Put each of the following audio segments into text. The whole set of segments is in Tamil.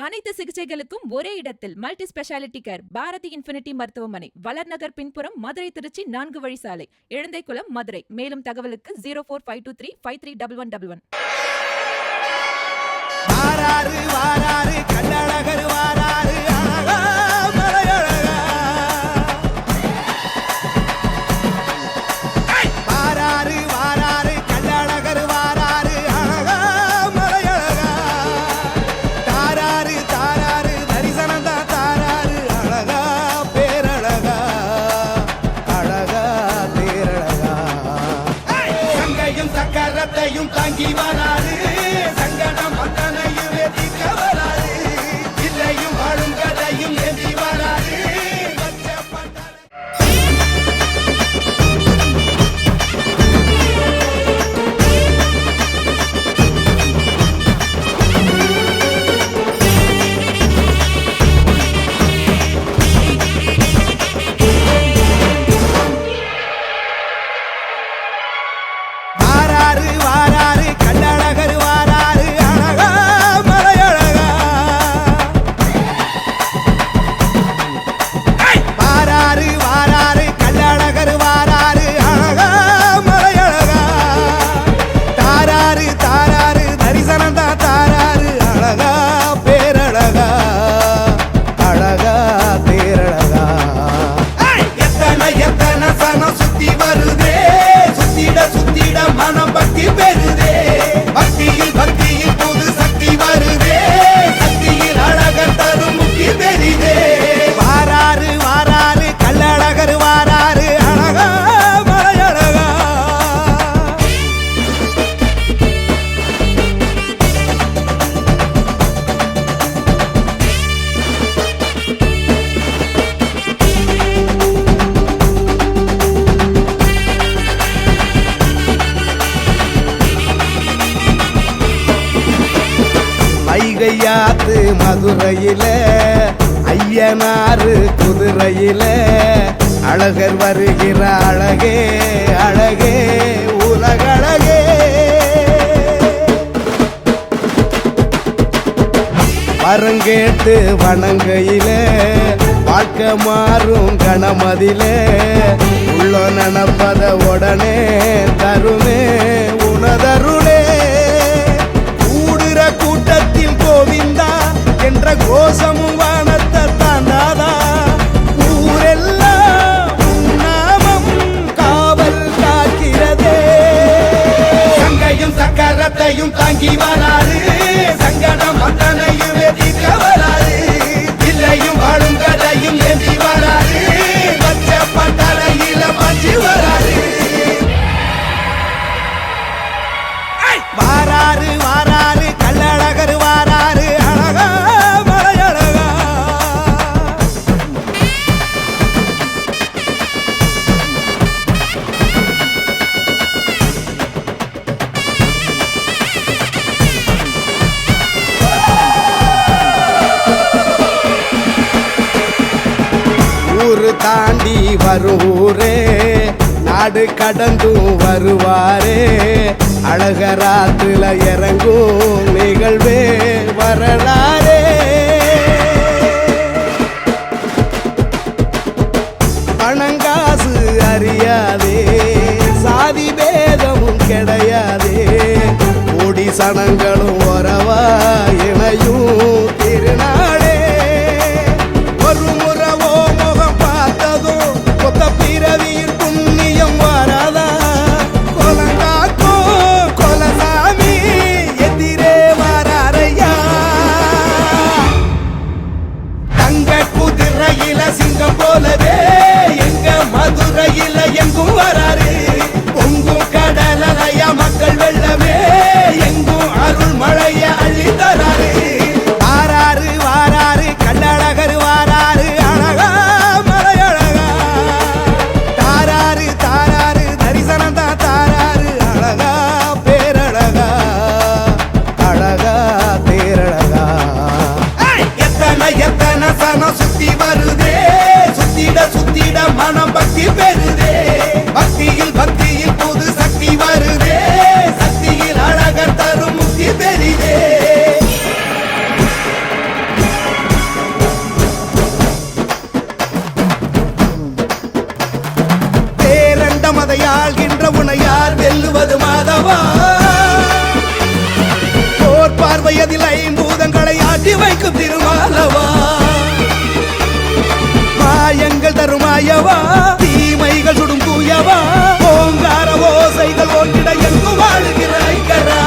அனைத்து சிகிச்சைகளுக்கும் ஒரே இடத்தில் multi speciality care Bharathi infinity மருத்துவமனை, வளர்நகர் பின்புறம், மதுரை திருச்சி 4 வழி சாலை, இழந்தைக்குளம், மதுரை. மேலும் தகவலுக்கு 0452353111. வாராரு வாராரு கள்ளழகர் வாராரு அழகா மலையழகா. வாராரு வாராரு கள்ளழகர் வாராரு அழகா மலையழகா. தாராரு தாராரு தரிசனம் தான் தாராரு அழகா பேரழகா அழகா பேரழகா. சங்கையும் சக்கரத்தையும் தாங்கி வராரு சங்கடம் அத்தனையுமே தீர்க்க வராரு இல்லையும் வாழும் கதையும் ஏந்தி வராரு. வாராரு வாராரு கள்ளழகர் வாராரு அழகா மலையழகா. வாராரு வாராரு கள்ளழகர் வாராரு அழகா மலையழகா. தாராரு தாராரு தரிசனம் தான் தாராரு அழகா பேரழகா அழகா பேரழகா. எத்தனை எத்தனை சனம் சுத்தி வருதே சுத்திட சுத்திட மனம் பக்தி பெறுதே. பக்தியில் பக்தியில் புது சக்தி வருதே சக்தியில் அழகர் தரும் முக்தி பெரிதே. வாராரு வாராரு கள்ளழகர் வாராரு அழகா மலையழகா. வைகையாத்து மதுரையில ஐயனாறு குதிரையில அழகர் வருகிற அழகே அழகே உலகழகே. வரங்கேட்டு வணங்கையில வாழ்க்கை மாறும் கணமதில உள்ள நினப்பத உடனே தருமே உனதருளே. கூடுற கூட்டத்தில் கோவிந்தா என்ற கோஷமும் வானத்தை தாண்டாதா. ஊரெல்லாம் நாமம் காவல் காக்கிறதே. சங்கையும் சக்கரத்தையும் தாங்கி வராரு சங்கடம் அத்தனையுமே தீர்க்க வராரு இல்லையும் வாழும் கதையும் ஏந்தி வராரு பச்சை பட்டறையில மாற்றி வராரு. வாராரு வாராரு கள்ளழகர் வாராரு அழகா மலையழகா. ஊரு தாண்டி வருவூரே நாடு கடந்தும் வருவாரே அழகராத்துல இறங்கும் நிகழ்வே வரலாறே. பணங்காசு அறியாதே சாதி பேதமும் கிடையாதே கோடி சனங்களும் உறவா இணையும் திருநாளே. ஒரு முறவோ முகம் பார்த்ததும் கொத்த பிறவியில் புண்ணியம் வராதா. கொலங்காக்கும் கொலசாமி எதிரே வராரையா. மாதவா போர் பார்வையதில் ஐம்பூதங்களை ஆட்டி வைக்கும் திருமாலவா மாயங்கள் தருமாயவா தீமைகள் சுடும் தூயவா ஓங்கார ஓசைகள் ஓங்கிட எங்கும் வாழுகிற ஐங்கரா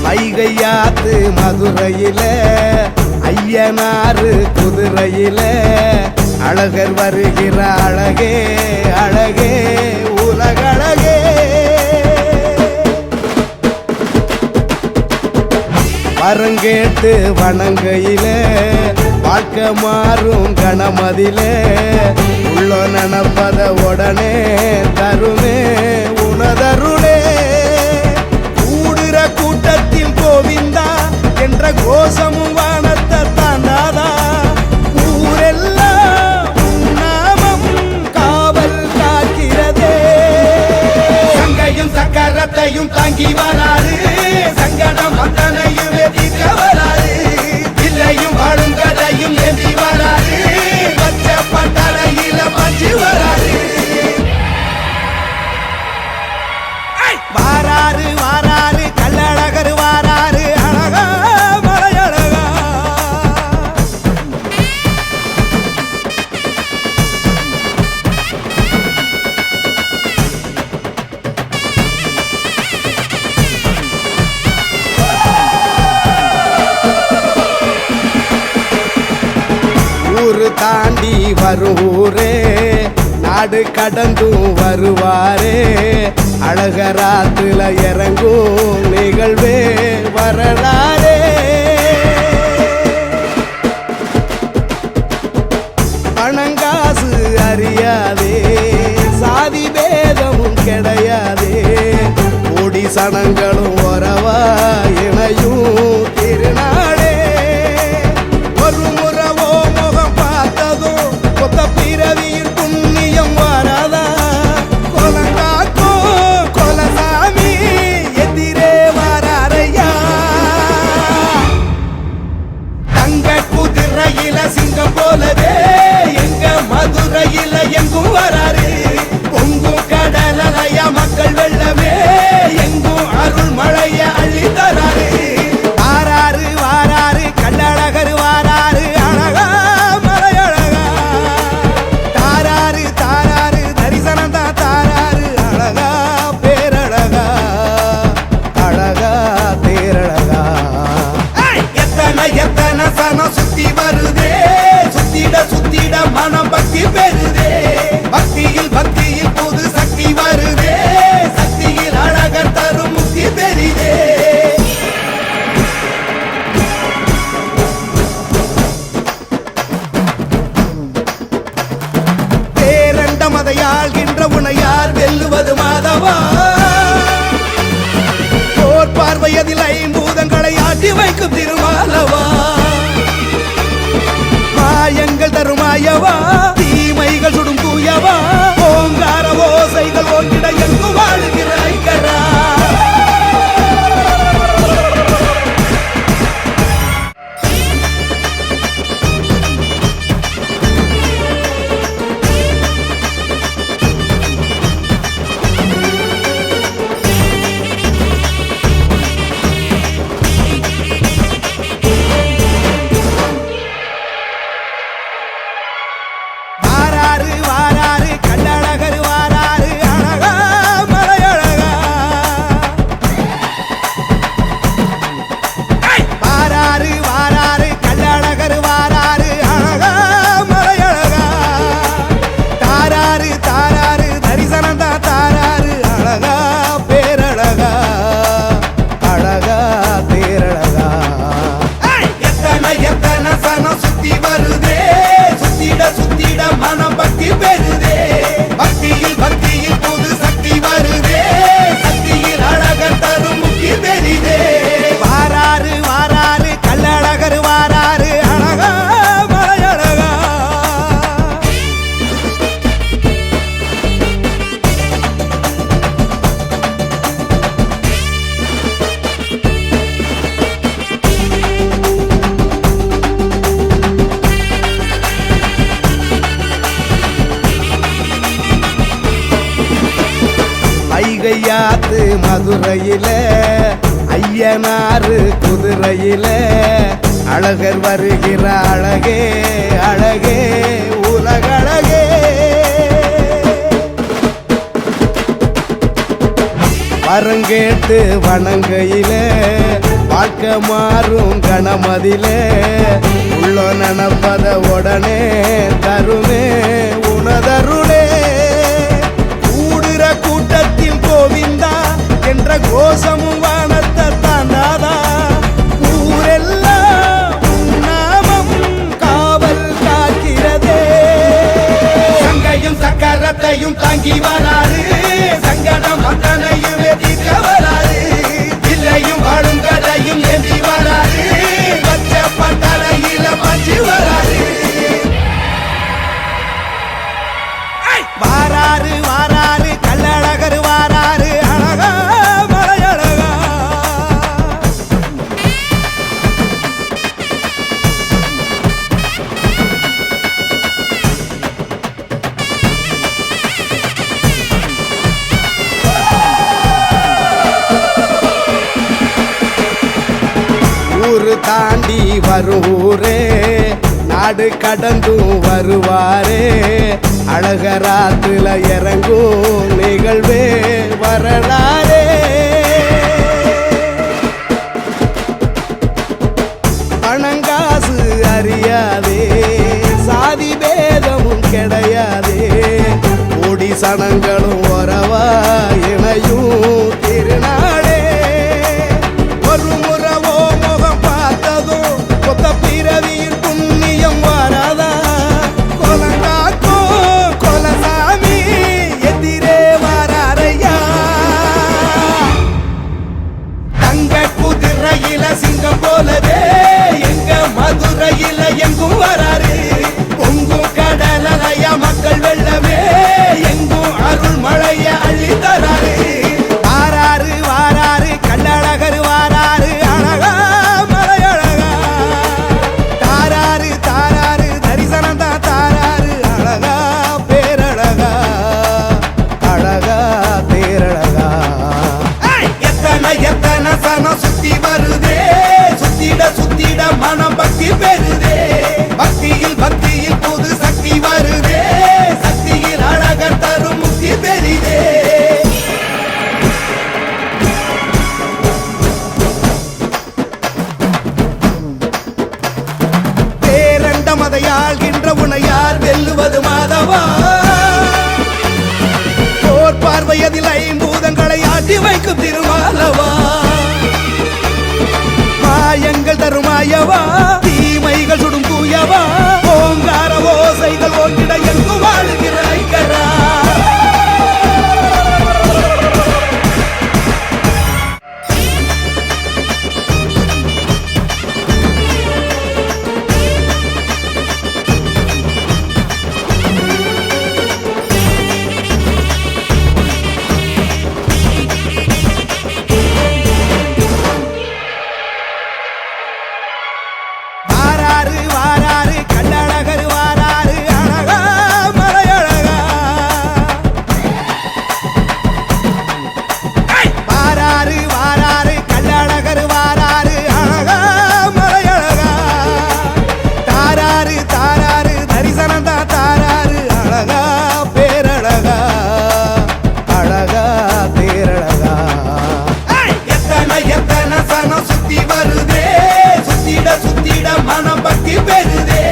வைகையாத்து மதுரையில ஐயனாறு குதிரையில அழகர் வருகிற அழகே அழகே உலகழகே வரங்கேட்டு வணங்கையில வாழ்க்கை மாறும் கணமதில உள்ள நினப்பத உடனே தருமே உனதருளே கூட்டத்தில் கோவிந்தா என்ற கோஷமும் வானத்தை தாண்டாதா ஊரெல்லாம் நாமம் காவல் காக்கிறதே சங்கையும் சக்கரத்தையும் தாங்கி வராது சங்கடம் அத்தனையும் எதிர்க்க வராது இல்லையும் வாழும் கதையும் எதி வராது பச்சை பட்டறையில பஞ்சு வராது வாராறு வாராறு கல்லழகர் வாராறு அழகா மலையழகா ஊரு தாண்டி வரும் ஊரே நாடு கடந்தும் வருவாரே அழகராத்துல இறங்கும் நிகழ்வே வரலாறே பணங்காசு அறியாதே சாதி பேதமும் கிடையாதே கோடி சனங்களும் உறவா இணையும் திருநாளே ஒரு முறவோ முகம் பார்த்ததும் கொத்த பிறவியின் புண்ணியம் வராதா கொலங்காக்கோ கொலசாமி எதிரே வராரையா தங்க குதிரையில சிங்கம் போலவே எங்க மதுரையில எங்கும் வராரு பொங்கும் கடலையா மக்கள் வெள்ளமே எங்கும் அருள் மழைய அள்ளி தராரு வாராரு வாராரு கல்லழகர் வாராரு அழகா மலையழகா தாராரு தாராரு தரிசனம் தான் தாராரு அழகா பேரழகா அழகா தேரழகா எத்தனை எத்தனை சனம் சுத்தி வருதே சுத்திட மனம் பக்தி பெறுதே பக்தியில் பக்தியில் புது சக்தி வருதே சக்தியில் அழகர் தரும் முக்தி பெரிதே பேரண்ட மதையாள்கின்ற உனையார் வெல்லுவது மாதவா போர் பார்வையதில் ஐம்பூதங்களை ஆட்டி வைக்கும் திருமாலவா மாயங்கள் தருமாயவா தீமைகள் சுடும் தூயவா ஓங்கார ஓசைகள் ஓங்கிட எங்கும் வாழுகிற ஐங்கரா வைகையாத்து மதுரையில ஐயனாறு குதிரையில அழகர் வருகிற அழகே அழகே உலகழகே. வரங்கேட்டு வணங்கையில வாழ்க்கை மாறும் கணமதில உள்ள நினப்பத உடனே தருமே உனதருளே. கூடுற கூட்டத்தில் கோவிந்தா என்ற கோஷமும் வானத்தை தாண்டாதா. ஊரெல்லாம் நாமம் காவல் காக்கிறதே. சங்கையும் சக்கரத்தையும் தாங்கி வராது, சங்கடம் அத்தனையுமே தீர்க்க வராது. இல்லையும் வாழும் கதையும் ஏந்தி வராது, பச்சை பட்டறையில பஞ்சு வராது. வாராரு வாராரு கள்ளழகர் வாராரு அழகா மலையழகா. ஊரு தாண்டி வரும் ஊரே நாடு கடந்தும் வருவாரே. அழகராத்துல இறங்கும் நிகழ்வே வரலாறே. பணங்காசு அறியாதே, சாதி பேதமும் கிடையாதே. கோடி சனங்களும் உறவா இணையும் திருநாளே. ஒரு முறவோ முகம் பார்த்ததும் கொத்த பிறவியின் புண்ணியம் வராதா. கொலங்காக்கோ கொலசாமி எதிரே வராரையா. தங்க குதிரையில சிங்கம் போலவே எங்க மதுரையில எங்கும் வராரு. பொங்கும் கடலைய மக்கள் வெள்ளமே எங்கும் அருள் மழைய அள்ளி தராரு. வாராரு வாராரு கள்ளழகர் வாராரு அழகா மலையழகா. தாராரு தாராரு தரிசனம் தான் தாராரு அழகா பேரழகா அழகா பேரழகா. எத்தனை எத்தனை சனம் சுத்தி வருதே, சுத்திட சுத்திட மனம் பக்தி பெறுதே. பக்தியில் பக்தியில் புது சக்தி வருதே, சக்தியில் அழகர் தரும் முக்தி பெரிதே. பேரண்ட மதையாள்கின்ற உனையார் வெல்லுவது மாதவா. போர் பார்வையதில் ஐம்பூதங்களை ஆட்டி வைக்கும் திருமாலவா. மாயங்கள் தருமாயவா, தீமைகள் சுடும் தூயவா. ஓங்கார ஓசைகள் ஓங்கிட எங்கு வாழ்கிற ஐக்கரா. வாராரு வாராரு கள்ளழகர் வாராரு அழகா மலையழகா. வாராரு வாராரு கள்ளழகர் வாராரு அழகா மலையழகா. தாராரு தாராரு தரிசனம் தான் தாராரு அழகா பேரழகா அழகா பேரழகா. எத்தனை எத்தனை சனம் சுத்தி வருதே, சுத்திட சுத்திட மனம் பக்தி பெறுதே.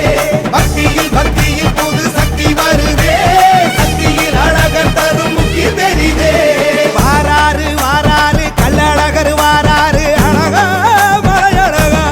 பக்தியில் பக்தியில் புது சக்தி வருதே, சக்தியில் அழகர் தரும் முக்தி பெரிதே. வாராரு வாராரு கள்ளழகர் வாராரு அழகா மலையழகா.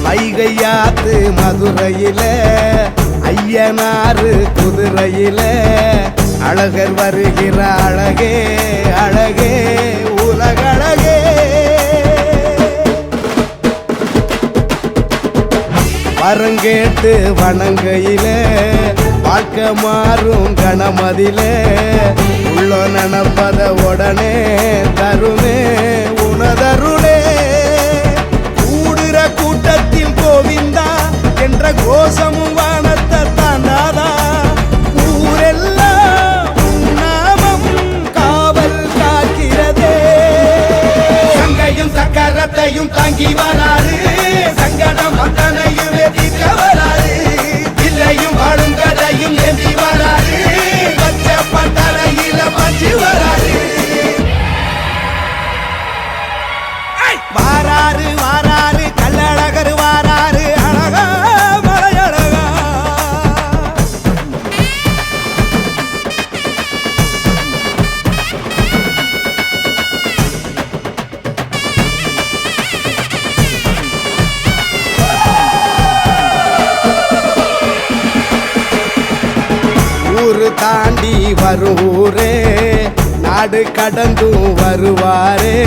வைகையாத்து மதுரையில ஐயனாறு குதிரையில அழகர் வருகிற அழகே அழகே உலகழகே. வரங்கேட்டு வணங்கையில வாழ்க்கை மாறும் கணமதிலே உள்ள நினப்பத உடனே தருமே உனதருளே கூடுற கூட்டத்தில் கோவிந்தா என்ற கோஷமும் வானத்தை தாண்டாதா ஊரெல்லாம் உன் நாமம் காவல் காக்கிறதே சங்கையும் சக்கரத்தையும் தாங்கி வராது சங்கடம் அத்தனையுமே தீர்க்க வராது இல்லையும் வாழும் கதையும் ஏந்தி வராது பச்ச பட்டறையில பஞ்சு வராது வாராரு வாராரு கல்லழகர் வாராரு அழகா மலையழகா ஊரு தாண்டி வருவூரே நாடு கடந்தும் வருவாரே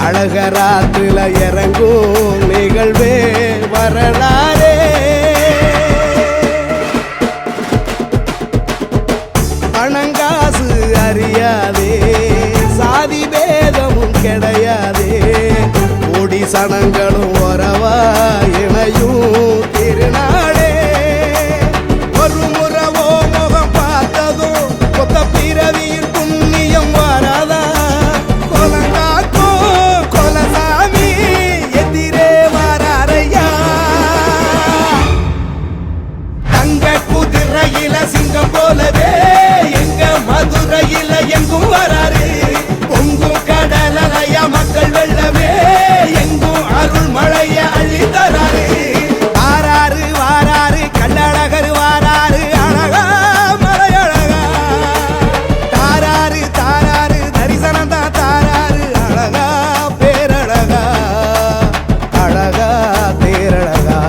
அழகராத்துல இறங்கும் நிகழ்வே வரலாறே பணங்காசு அறியாதே சாதி பேதமும் கிடையாதே கோடி சனங்களும் வரவா இணையும் திருநாளே ஒரு முறவோ முகம் பார்த்ததும் கொத்த பிறவியில் புண்ணியம் வராதா கொலங்காக்கோ கொலசாமி எதிரே வராரையா தங்க குதிரையில சிங்கம் போலவே எங்க மதுரையில எங்கும் வராரு பொங்கும் கடலைய மக்கள் வெள்ளமே எங்கும் அருள் மழைய அள்ளி தராரு வாராரு வாராரு கல்லழகர் வாராரு அழகா மலையழகா தாராரு தாராரு தரிசனம் தான் தாராரு அழகா பேரழகா அழகா பேரழகா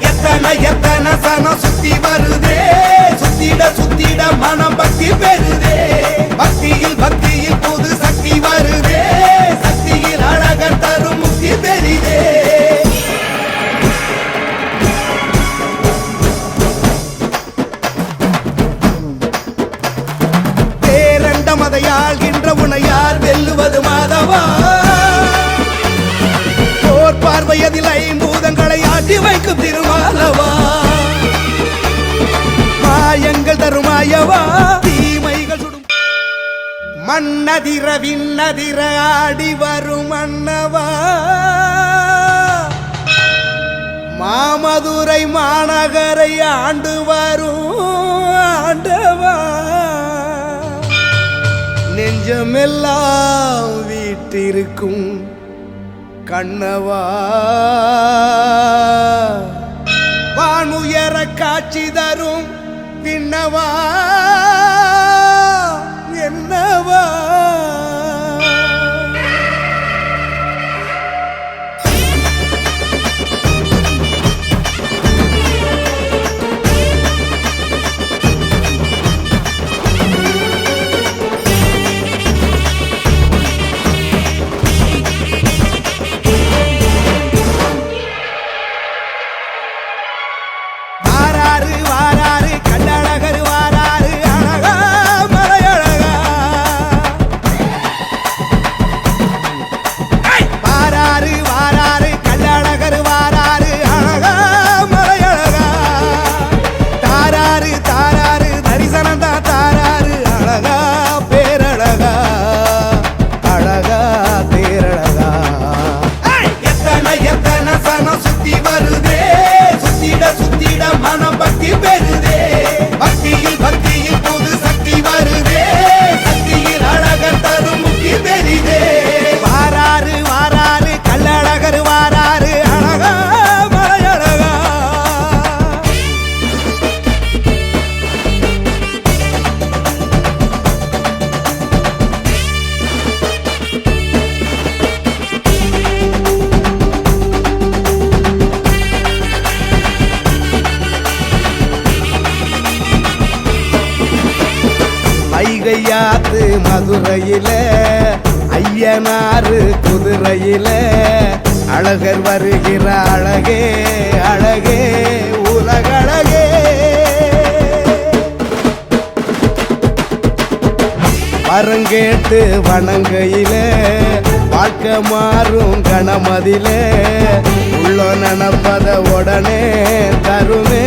எத்தனை எத்தனை சனம் சுத்தி வருதே சுத்திட சுத்திட மனம் பக்தி பெறுதே பக்தியில் பக்தியில் புது சக்தி வருதே சக்தியில் அழகர் தரும் முக்தி பெரிதே பேரண்ட மதையாள்கின்ற உனையார் வெல்லுவது மாதவா போர் பார்வையதில் ஐம்பூதங்களை ஆட்டி வைக்கும் திருமாலவா மாயங்கள் தருமாயவா தீமைகள் சுடும் மன்னதிர விண்ணதிர ஆடி வரும் மன்னவா மாமதுரை மாநகரை ஆண்டு வரும் ஆண்டவா நெஞ்சமெல்லாம் வீட்டிருக்கும் கண்ணவா வானுயர காட்சி தரும் பின்னவா என்னவா வாராரு வாராரு கல்லழகர் வாராரு அழகா மலையழகா வாராரு வாராரு கல்லழகர் வாராரு அழகா மலையழகா தாராரு தாராரு தரிசனம் தான் தாராரு அழகா பேரழகா அழகா பேரழகா எத்தனை எத்தனை சனம் சுத்தி வருதே சுத்திட சுத்திட மனம் பக்தி பெறுதே பக்தியில் பக்தியில் புது சக்தி வருதே சக்தியில் அழகர் தரும் முக்தி பெரிதே வாராரு வாராரு கல்லழகர் வாராரு அழகா மலையழகா வைகையாத்து மதுரையில ஐயனாறு குதிரையில அழகர் வருகிற அழகே அழகே உலகழகே வரங்கேட்டு வணங்கையிலே வாழ்க்கை மாறும் கணமதிலே உள்ள நினப்பத உடனே தருமே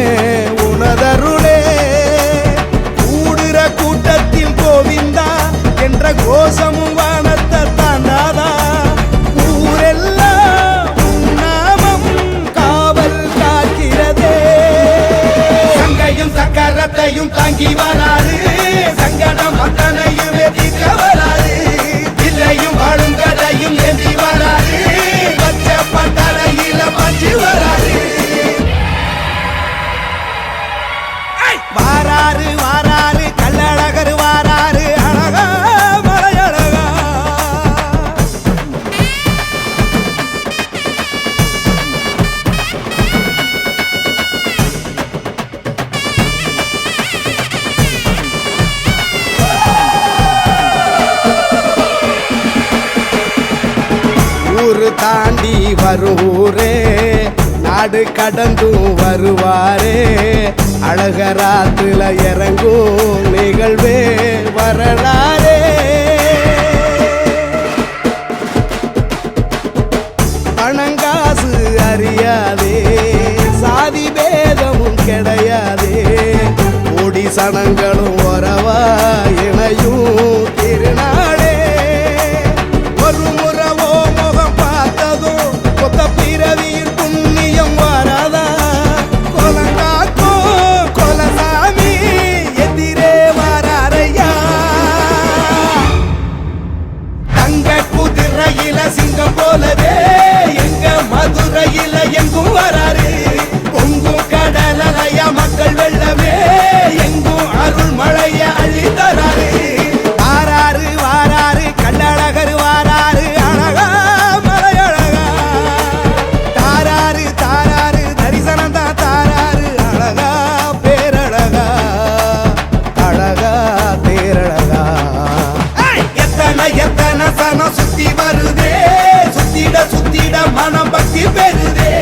உனதருளே. கூடுற கூட்டத்தில் கோவிந்தா என்ற கோஷமும் வானத்தை தாண்டாதா. ஊரெல்லாம் உன் நாமம் காவல் காக்கிறதே. சங்கையும் சக்கரத்தையும் தாங்கி வராது, சங்கடம் அத்தனையுமே தீர்க்க வராது. இல்லையும் வாழும் கதையும் ஏந்தி வராது, பச்சை பட்டறையில பஞ்சு வராது. வாராரு வாராரு கள்ளழகர் வாராரு, அழகா மலையழகா. ஊரு தாண்டி வருவூரே, நாடு கடந்தும் வருவாரே. அழகராத்துல இறங்கும் நிகழ்வே வரலாறே. பணங்காசு அறியாதே, சாதி பேதமும் கிடையாதே. கோடி சனங்களும் வரவா இணையும் திருநாளே. ஒரு முறவோ முகம் பார்த்ததும் கொத்த பிறவியில் புண்ணியம் வராதா. கொலங்காக்கோ கொலசாமி எதிரே வராரையா. தங்க குதிரையில சிங்கம் போலவே எங்க மதுரையில எங்கும் வராரு. பொங்கும் கடலைய மக்கள் வெள்ளமே எங்கும் அருள் மழைய அள்ளி தராரு. வாராரு வாராரு கள்ளழகர் வாராரு, அழகா மலையழகா. தாராரு தாராரு தரிசனம் தான் தாராரு, அழகா பேரழகா, அழகா பேரழகா. எத்தனை எத்தனை சனம் சுத்தி வருதே, சுத்திட சுத்திட மனம் பக்தி பெறுதே.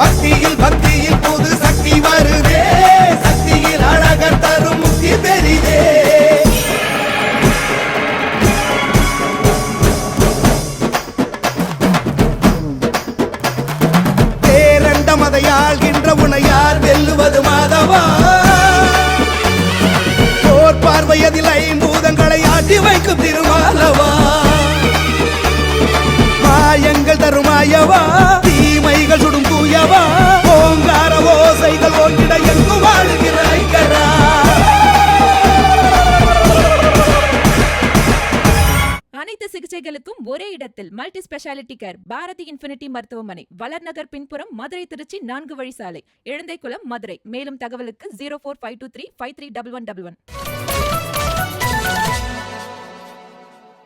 பக்தியில் பக்தியில் புது சக்தி வருதே, சக்தியில் அழகர் தரும் முக்தி பெரிதே. பேரண்ட மதையாள்கின்ற உனையார் வெல்லுவது மாதவா. போர் பார்வையதில் ஐம்பூதங்களை ஆட்டி வைக்கும் திருமாலவா. மாயங்கள் தருமாயவா, தீமைகள் சுடும் தூயவா. ஓங்கார ஓசைகள் ஓங்கிட எங்கும் வாழுகிற ஐங்கரா. அனைத்து சிகிச்சைகளுக்கும் ஒரே இடத்தில் multi speciality care Bharathi infinity மருத்துவமனை, வளர்நகர் பின்புறம், மதுரை திருச்சி 4 வழி சாலை, இழந்தைக்குளம், மதுரை. மேலும் தகவலுக்கு 0452353111.